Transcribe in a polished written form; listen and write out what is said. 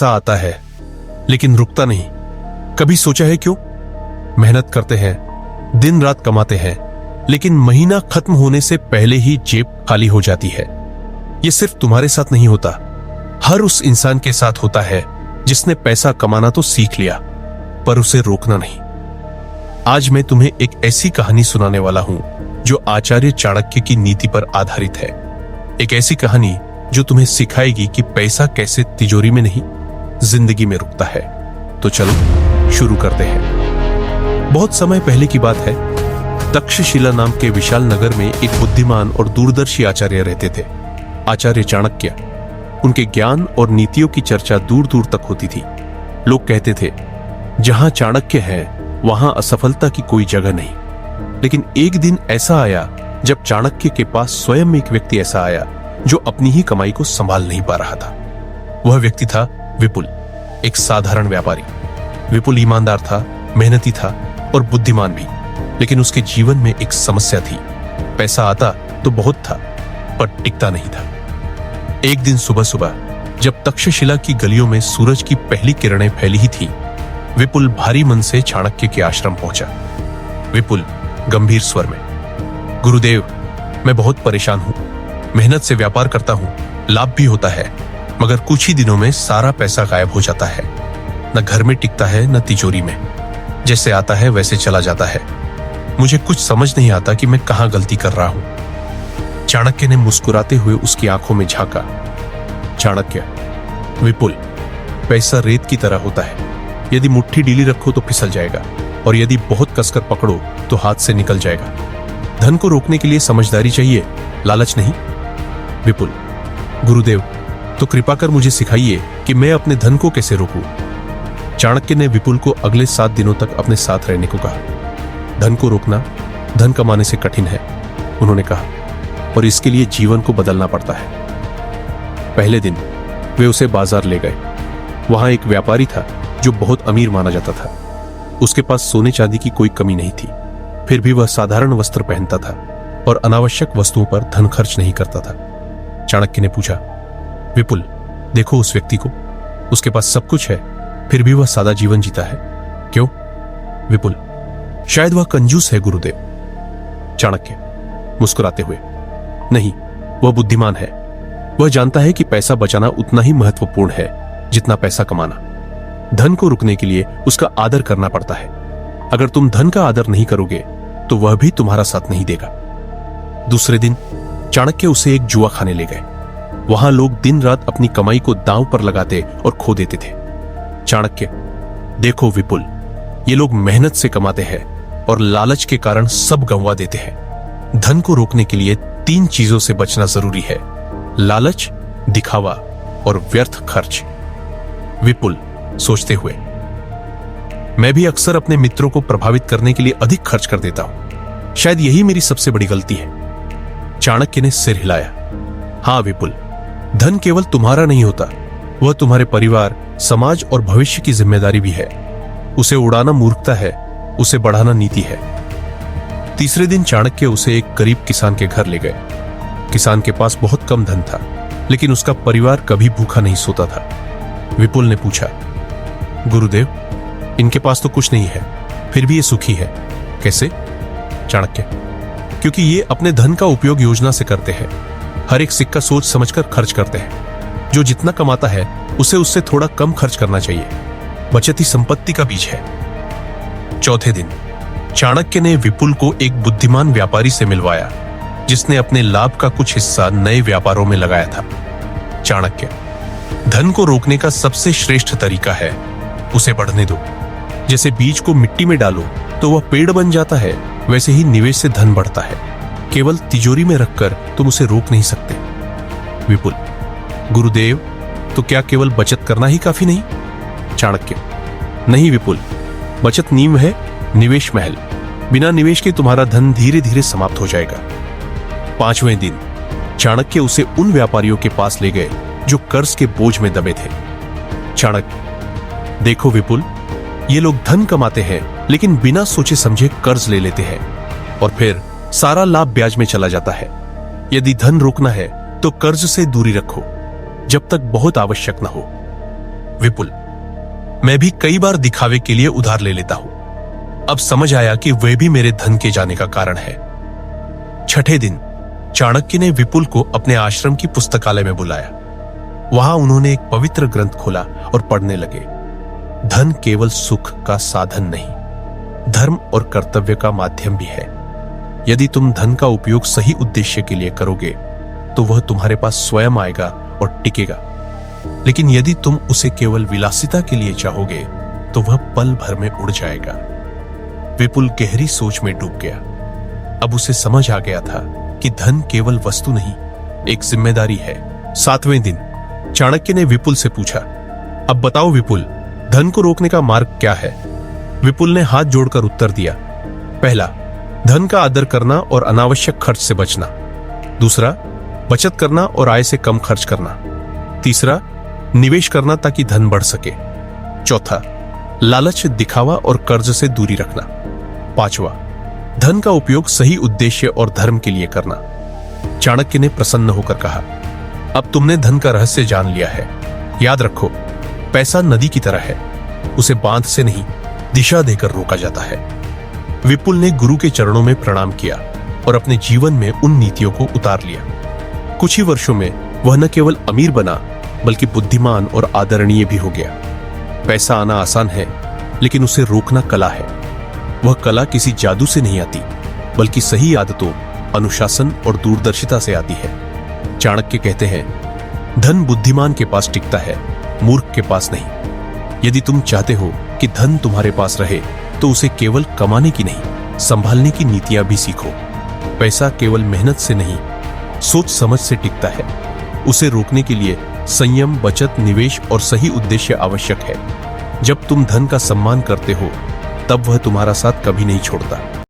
पैसा आता है लेकिन रुकता नहीं। कभी सोचा है क्यों? मेहनत करते हैं, दिन रात कमाते हैं, लेकिन महीना खत्म होने से पहले ही जेब खाली हो जाती है। यह सिर्फ तुम्हारे साथ नहीं होता, हर उस इंसान के साथ होता है जिसने पैसा कमाना तो सीख लिया पर उसे रोकना नहीं। आज मैं तुम्हें एक ऐसी कहानी सुनाने वाला हूं जो आचार्य चाणक्य की नीति पर आधारित है। एक ऐसी कहानी जो तुम्हें सिखाएगी कि पैसा कैसे तिजोरी में नहीं, जिंदगी में रुकता है। तो चलो शुरू करते हैं। बहुत समय पहले की बात है। तक्षशिला नाम के विशाल नगर में एक बुद्धिमान और दूरदर्शी आचार्य रहते थे, आचार्य चाणक्य। उनके ज्ञान और नीतियों की चर्चा दूर दूर तक होती थी। लोग कहते थे, जहां चाणक्य है वहां असफलता की कोई जगह नहीं। लेकिन एक दिन ऐसा आया जब चाणक्य के पास स्वयं एक व्यक्ति ऐसा आया जो अपनी ही कमाई को संभाल नहीं पा रहा था। वह व्यक्ति था विपुल, एक साधारण व्यापारी। विपुल ईमानदार था, मेहनती था और बुद्धिमान भी। लेकिन उसके जीवन में एक समस्या थी। पैसा आता तो बहुत था पर टिकता नहीं था। एक दिन सुबह सुबह जब तक्षशिला की गलियों में सूरज की पहली किरणें फैली ही थी, विपुल भारी मन से चाणक्य के आश्रम पहुंचा। विपुल गंभीर स्वर में, गुरुदेव, मैं बहुत परेशान हूं। मेहनत से व्यापार करता हूं, लाभ भी होता है, मगर कुछ ही दिनों में सारा पैसा गायब हो जाता है। न घर में टिकता है न तिजोरी में। जैसे आता है वैसे चला जाता है। मुझे कुछ समझ नहीं आता कि मैं कहां गलती कर रहा हूं। चाणक्य ने मुस्कुराते हुए उसकी आंखों में झांका। चाणक्य, विपुल, पैसा रेत की तरह होता है। यदि मुट्ठी ढीली रखो तो फिसल जाएगा और यदि बहुत कसकर पकड़ो तो हाथ से निकल जाएगा। धन को रोकने के लिए समझदारी चाहिए, लालच नहीं। विपुल, गुरुदेव, तो कृपा कर मुझे सिखाइए कि मैं अपने धन को कैसे रोकूं। चाणक्य ने विपुल को अगले 7 दिनों तक अपने साथ रहने को कहा। धन को रोकना धन कमाने से कठिन है, उन्होंने कहा, और इसके लिए जीवन को बदलना पड़ता है। पहले दिन वे उसे बाजार ले गए। वहां एक व्यापारी था जो बहुत अमीर माना जाता था। उसके पास सोने चांदी की कोई कमी नहीं थी, फिर भी वह साधारण वस्त्र पहनता था और अनावश्यक वस्तुओं पर धन खर्च नहीं करता था। चाणक्य ने पूछा, विपुल, देखो उस व्यक्ति को, उसके पास सब कुछ है, फिर भी वह सादा जीवन जीता है, क्यों? विपुल, शायद वह कंजूस है गुरुदेव। चाणक्य मुस्कुराते हुए, नहीं, वह बुद्धिमान है। वह जानता है कि पैसा बचाना उतना ही महत्वपूर्ण है जितना पैसा कमाना। धन को रुकने के लिए उसका आदर करना पड़ता है। अगर तुम धन का आदर नहीं करोगे तो वह भी तुम्हारा साथ नहीं देगा। दूसरे दिन चाणक्य उसे एक जुआ खाने ले गए। वहां लोग दिन रात अपनी कमाई को दांव पर लगाते और खो देते थे। चाणक्य, देखो विपुल, ये लोग मेहनत से कमाते हैं और लालच के कारण सब गंवा देते हैं। धन को रोकने के लिए 3 चीजों से बचना जरूरी है: लालच, दिखावा और व्यर्थ खर्च। विपुल सोचते हुए, मैं भी अक्सर अपने मित्रों को प्रभावित करने के लिए अधिक खर्च कर देता हूं। शायद यही मेरी सबसे बड़ी गलती है। चाणक्य ने सिर हिलाया। हां विपुल, धन केवल तुम्हारा नहीं होता, वह तुम्हारे परिवार, समाज और भविष्य की जिम्मेदारी भी है। उसे उड़ाना मूर्खता है, उसे बढ़ाना नीति है। तीसरे दिन चाणक्य उसे एक गरीब किसान के घर ले गए। किसान के पास बहुत कम धन था, लेकिन उसका परिवार कभी भूखा नहीं सोता था। विपुल ने पूछा, गुरुदेव, इनके पास तो कुछ नहीं है, फिर भी ये सुखी है, कैसे? चाणक्य, क्योंकि ये अपने धन का उपयोग योजना से करते हैं। हर एक सिक्का सोच समझकर खर्च करते हैं। जो जितना कमाता है उसे उससे थोड़ा कम खर्च करना चाहिए। बचत ही संपत्ति का बीज है। चौथे दिन चाणक्य ने विपुल को एक बुद्धिमान व्यापारी से मिलवाया जिसने अपने लाभ का कुछ हिस्सा नए व्यापारों में लगाया था। चाणक्य, धन को रोकने का सबसे श्रेष्ठ तरीका है उसे बढ़ने दो। जैसे बीज को मिट्टी में डालो तो वह पेड़ बन जाता है, वैसे ही निवेश से धन बढ़ता है। केवल तिजोरी में रखकर तुम उसे रोक नहीं सकते। विपुल, गुरुदेव, तो क्या केवल बचत करना ही काफी नहीं? चाणक्य, नहीं विपुल, बचत नींव है, निवेश महल। बिना निवेश के तुम्हारा धन धीरे धीरे समाप्त हो जाएगा। 5वें दिन चाणक्य उसे उन व्यापारियों के पास ले गए जो कर्ज के बोझ में दबे थे। चाणक्य, देखो विपुल, ये लोग धन कमाते हैं लेकिन बिना सोचे समझे कर्ज ले लेते हैं और फिर सारा लाभ ब्याज में चला जाता है। यदि धन रोकना है तो कर्ज से दूरी रखो जब तक बहुत आवश्यक न हो। विपुल, मैं भी कई बार दिखावे के लिए उधार ले लेता हूं। अब समझ आया कि वह भी मेरे धन के जाने का कारण है। छठे दिन चाणक्य ने विपुल को अपने आश्रम की पुस्तकालय में बुलाया। वहां उन्होंने एक पवित्र ग्रंथ खोला और पढ़ने लगे। धन केवल सुख का साधन नहीं, धर्म और कर्तव्य का माध्यम भी है। यदि तुम धन का उपयोग सही उद्देश्य के लिए करोगे तो वह तुम्हारे पास स्वयं आएगा और टिकेगा, लेकिन यदि तुम उसे केवल विलासिता के लिए चाहोगे तो वह पल भर में उड़ जाएगा। विपुल गहरी सोच में डूब गया। अब उसे समझ आ गया था कि धन केवल वस्तु नहीं, एक जिम्मेदारी है। 7वें दिन चाणक्य ने विपुल से पूछा, अब बताओ विपुल, धन को रोकने का मार्ग क्या है? विपुल ने हाथ जोड़कर उत्तर दिया, पहला, धन का आदर करना और अनावश्यक खर्च से बचना। दूसरा, बचत करना और आय से कम खर्च करना। तीसरा, निवेश करना ताकि धन बढ़ सके। चौथा, लालच, दिखावा और कर्ज से दूरी रखना। पांचवा, धन का उपयोग सही उद्देश्य और धर्म के लिए करना। चाणक्य ने प्रसन्न होकर कहा, अब तुमने धन का रहस्य जान लिया है। याद रखो, पैसा नदी की तरह है, उसे बांध से नहीं दिशा देकर रोका जाता है। विपुल ने गुरु के चरणों में प्रणाम किया और अपने जीवन में उन नीतियों को उतार लिया। कुछ ही वर्षों में वह न केवल अमीर बना बल्कि बुद्धिमान और आदरणीय भी हो गया। पैसा आना आसान है, लेकिन उसे रोकना कला है। वह कला किसी जादू से नहीं आती, बल्कि सही आदतों, अनुशासन और दूरदर्शिता से आती है। चाणक्य कहते हैं, धन बुद्धिमान के पास टिकता है, मूर्ख के पास नहीं। यदि तुम चाहते हो कि धन तुम्हारे पास रहे तो उसे केवल कमाने की नहीं, संभालने की नीतियां भी सीखो। पैसा केवल मेहनत से नहीं, सोच समझ से टिकता है। उसे रोकने के लिए संयम, बचत, निवेश और सही उद्देश्य आवश्यक है। जब तुम धन का सम्मान करते हो तब वह तुम्हारा साथ कभी नहीं छोड़ता।